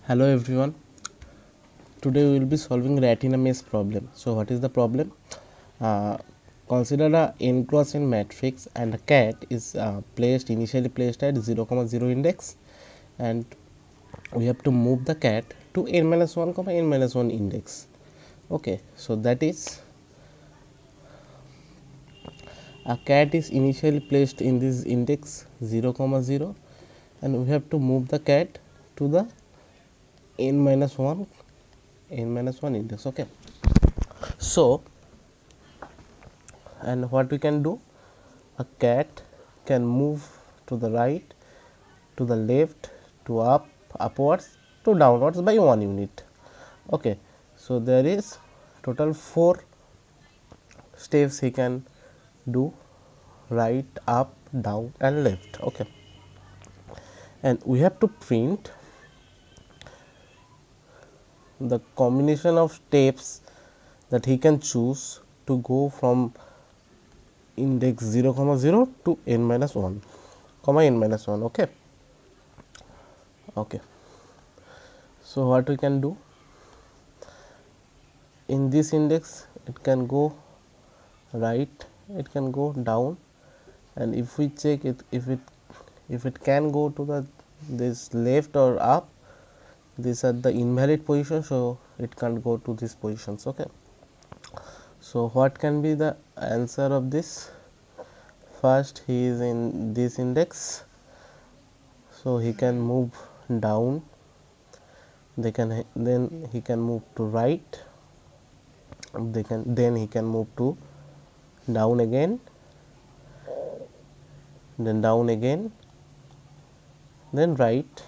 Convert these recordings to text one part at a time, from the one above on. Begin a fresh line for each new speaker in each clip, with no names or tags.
Hello everyone. Today we will be solving retina maze problem. So what is the problem? Consider a n cross n matrix and a cat is initially placed at 0,0 index, and we have to move the cat to n minus 1, n minus 1 index. Okay, so that is a cat is initially placed in this index 0,0, and we have to move the cat to the n minus 1 index. Okay, so and what we can do, a cat can move to the right, to the left, to upwards, to downwards by 1 unit. Okay, so there is total 4 steps he can do: right, up, down and left. Okay, and we have to print the combination of steps that he can choose to go from index 0,0 to n minus 1, n minus 1. Okay, so what we can do, in this index it can go right, it can go down, and if we check it, if it can go to the this left or up, these are the invalid position, so it can't go to these positions. Okay, so what can be the answer of this? First, he is in this index, so he can move down, then he can move to right, then he can move to down again, then down again, then right,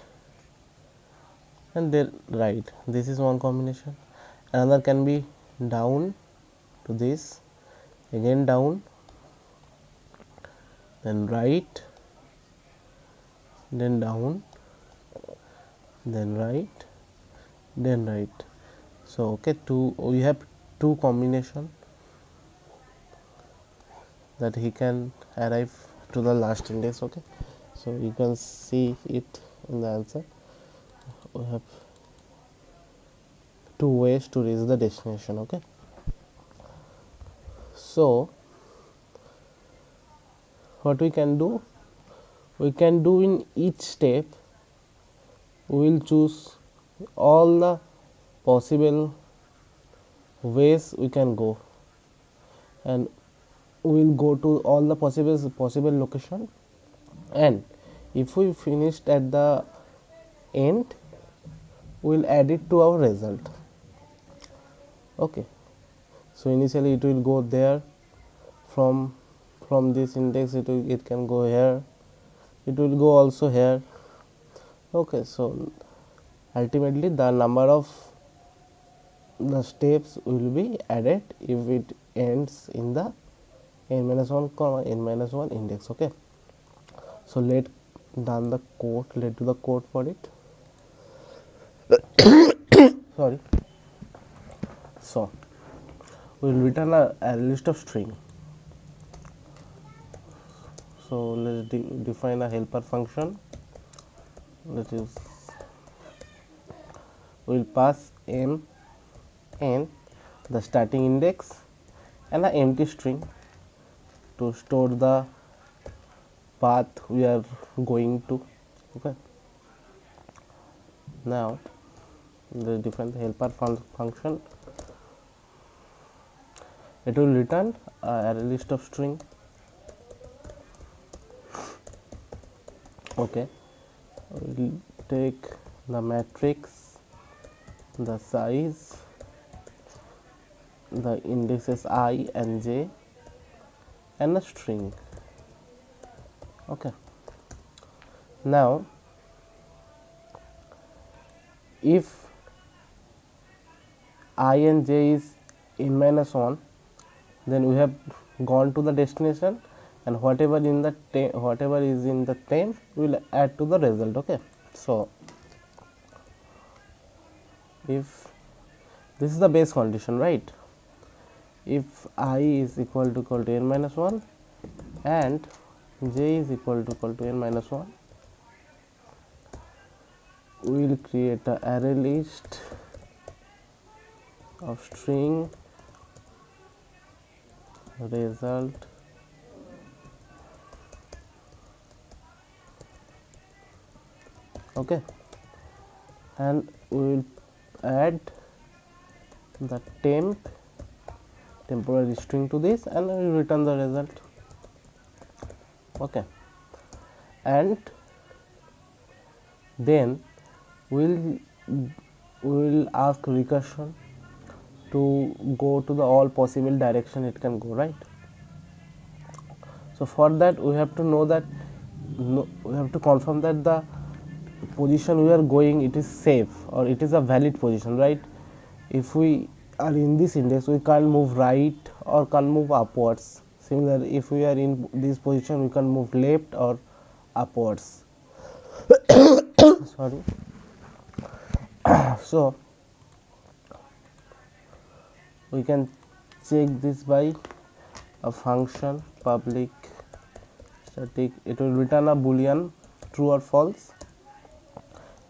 and then right. This is one combination. Another can be down to this, again down, then right, then down, then right, then right. So okay, we have two combination that he can arrive to the last index. Okay, so you can see it in the answer. We have two ways to reach the destination. Okay, so what we can do, in each step we will choose all the possible ways we can go, and we will go to all the possible location, and if we finished at the end, we will add it to our result. Okay, so initially it will go there, from this index it can go here, it will go also here. Okay, so ultimately the number of the steps will be added if it ends in the n minus 1 comma n minus 1 index. Okay, so let's do the code for it. Sorry. So we will return a list of string. So let's define a helper function. That is, we will pass n, the starting index, and an empty string to store the path we are going to. Okay, now let's define the helper function. It will return a list of string. Okay, we will take the matrix, the size, the indices I and j, and a string. Okay, now if I and j is n minus 1, then we have gone to the destination, and whatever is in the 10 we will add to the result. Okay, so if this is the base condition, right? If I is equal to n minus 1 and j is equal to n minus 1, we will create a array list of string result okay, and we will add the temporary string to this, and we will return the result okay. And then we will ask recursion to go to the all possible direction it can go, right? So for that we have to know that we have to confirm that the position we are going, it is safe or it is a valid position, right? If we are in this index, we can't move right or can't move upwards. Similarly, if we are in this position, we can move left or upwards. Sorry. So we can check this by a function public static. It will return a boolean true or false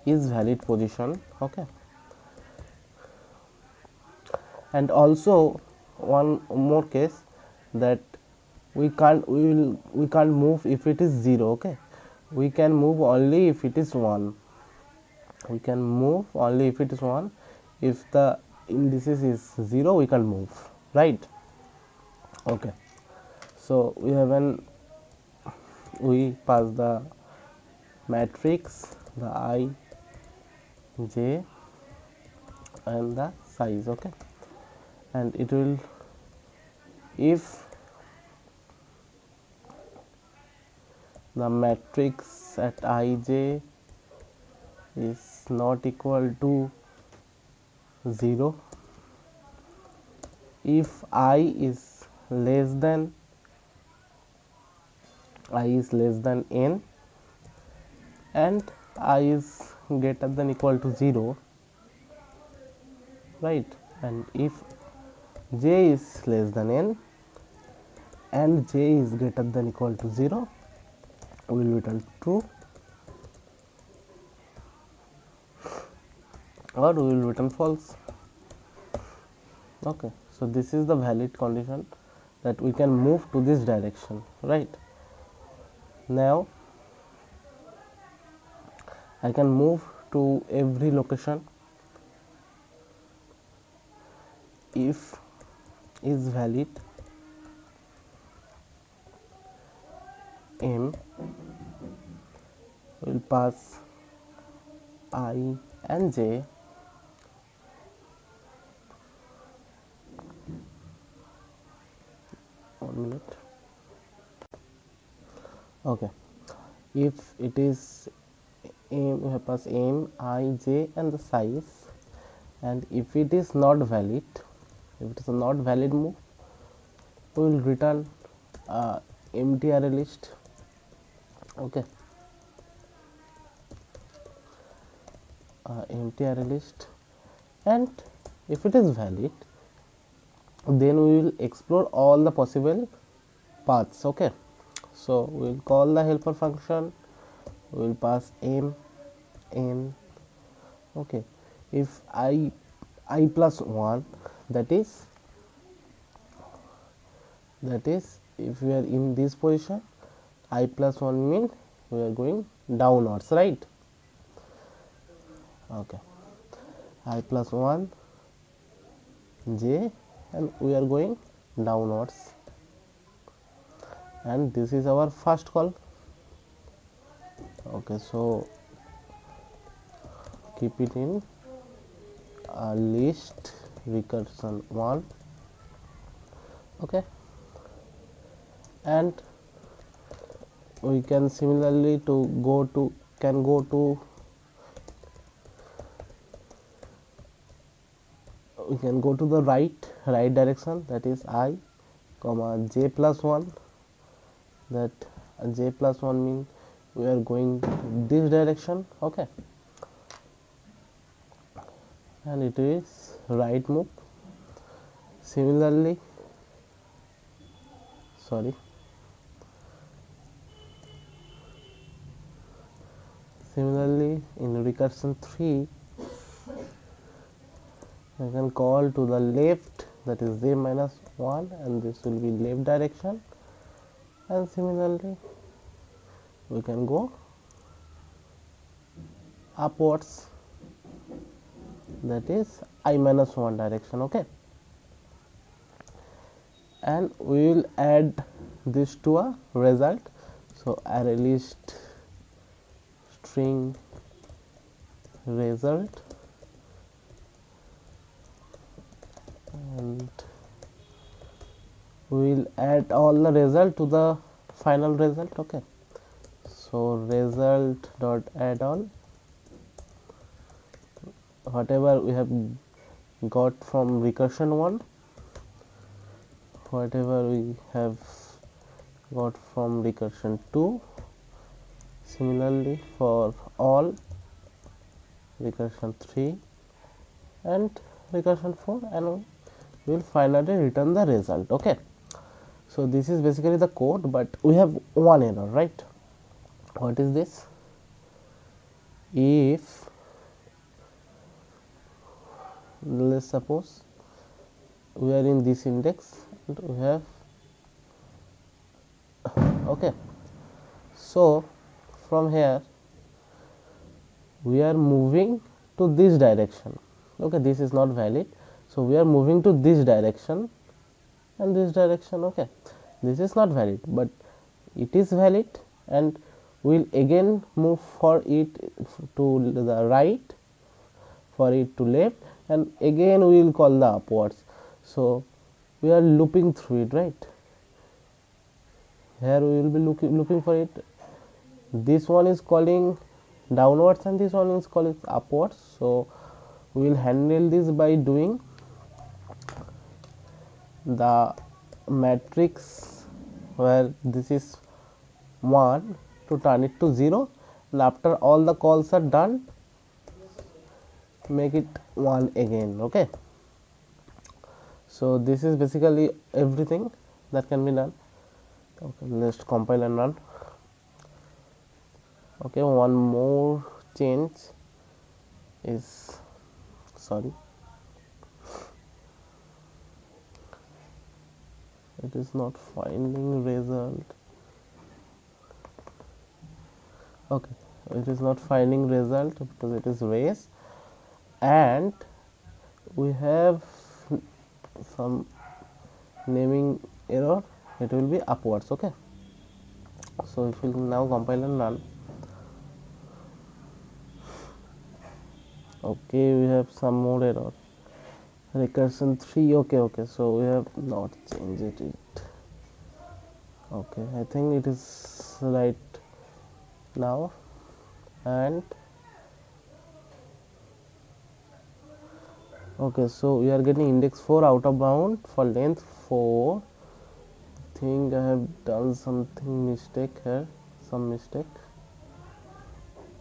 is valid position okay. And also one more case that we can't move if it is 0 okay. We can move only if it is 1. We can move only if it is 1. If the indices is 0, we can move, right? Okay. So we have we pass the matrix, the I, J, and the size okay. And it will, if the matrix at ij is not equal to 0, if I is less than n and I is greater than equal to 0, right? And if j is less than n and j is greater than equal to 0, we will return true or we will return false okay. So this is the valid condition that we can move to this direction, right? Now I can move to every location if is valid m will pass I and j okay. If it is we have pass m, I, j and the size, and if it is not valid, if it is a not valid move, we will return empty array list okay. Empty array list, and if it is valid, then we will explore all the possible paths okay. So we will call the helper function, we will pass m okay. If I plus 1, that is if we are in this position, I plus 1 means we are going downwards, right? Okay. I plus 1 j and we are going downwards, and this is our first call okay. So keep it in a list recursion 1 okay. And we can similarly go to the right direction, that is I comma j plus 1, that j plus 1 means we are going this direction okay. And it is right move. Similarly Similarly, in recursion 3, I can call to the left, that is j minus 1, and this will be left direction, and similarly we can go upwards, that is I minus 1 direction. Okay, and we will add this to a result. So array list string result, and we will add all the result to the final result. Okay, so result dot add all whatever we have got from recursion 1, whatever we have got from recursion 2, similarly for all recursion 3 and recursion 4, and we will finally return the result. Okay, so this is basically the code, but we have one error, right? What is this? If let's suppose we are in this index and we have, okay, so from here we are moving to this direction. Okay, this is not valid, so we are moving to this direction and this direction. Okay, this is not valid, but it is valid, and we will again move for it to the right, for it to left, and again we will call the upwards. So we are looping through it, right? Here we will be looking for it. This one is calling downwards and this one is calling upwards. So we will handle this by doing the matrix where this is 1 to turn it to 0, and after all the calls are done, make it 1 again. Okay, so this is basically everything that can be done. Okay, let's compile and run. Okay, one more change is, sorry, it is not finding result. Okay, it is not finding result because it is race, and we have some naming error, it will be upwards. Okay, so if we now compile and run, okay, we have some more error, recursion 3. Okay, so we have not changed it. Okay, I think it is right now, and okay, so we are getting index 4 out of bound for length 4. I think I have done something mistake here, some mistake.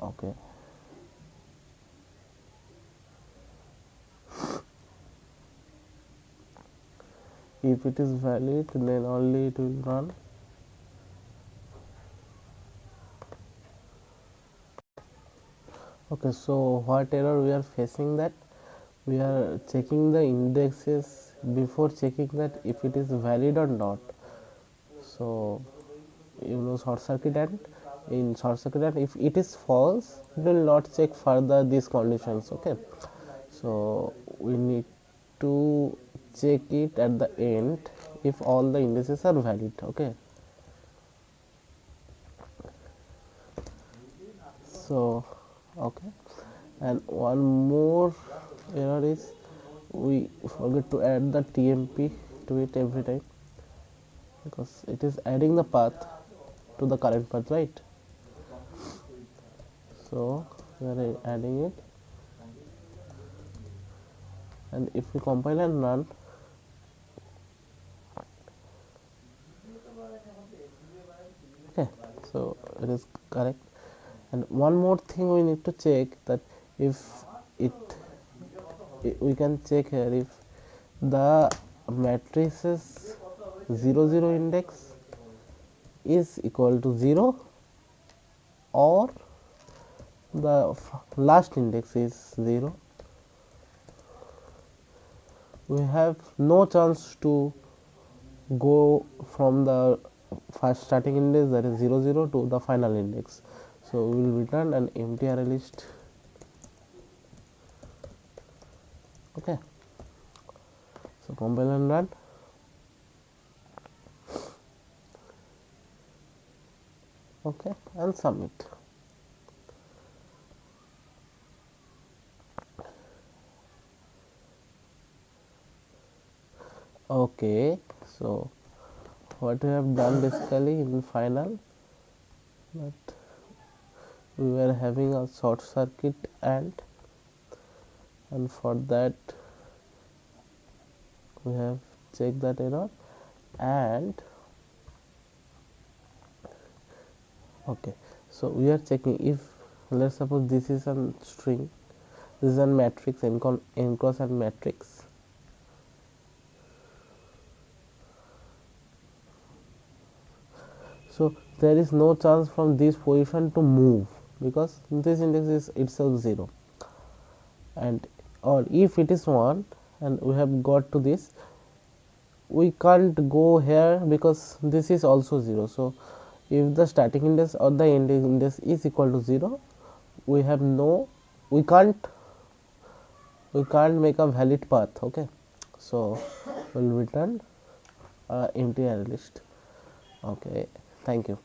Okay, if it is valid, then only it will run. Okay, so what error we are facing, that we are checking the indexes before checking that if it is valid or not. So you know, short circuit, and in short circuit, and if it is false, it will not check further these conditions. Okay, so we need to check it at the end if all the indices are valid. Okay, so okay, and one more error is we forget to add the TMP to it every time, because it is adding the path to the current path, right? So we are adding it, and if we compile and run, okay, so it is correct. And one more thing we need to check, that if we can check here if the matrices 0 index is equal to 0, or the last index is 0, we have no chance to go from the first starting index, that is 0 0, to the final index. So we will return an empty array list. Okay, so compile and run. Okay, and submit. Okay, so what we have done basically in final, that we were having a short circuit, and for that we have checked that error. And okay, so we are checking if, let's suppose this is a string, this is a matrix, n cross and matrix. So there is no chance from this position to move because this index is itself 0, and or if it is 1 and we have got to this, we can't go here because this is also 0. So if the starting index or the ending index is equal to 0, we have no, we can't make a valid path. Okay, so we'll return empty array list. Okay, thank you.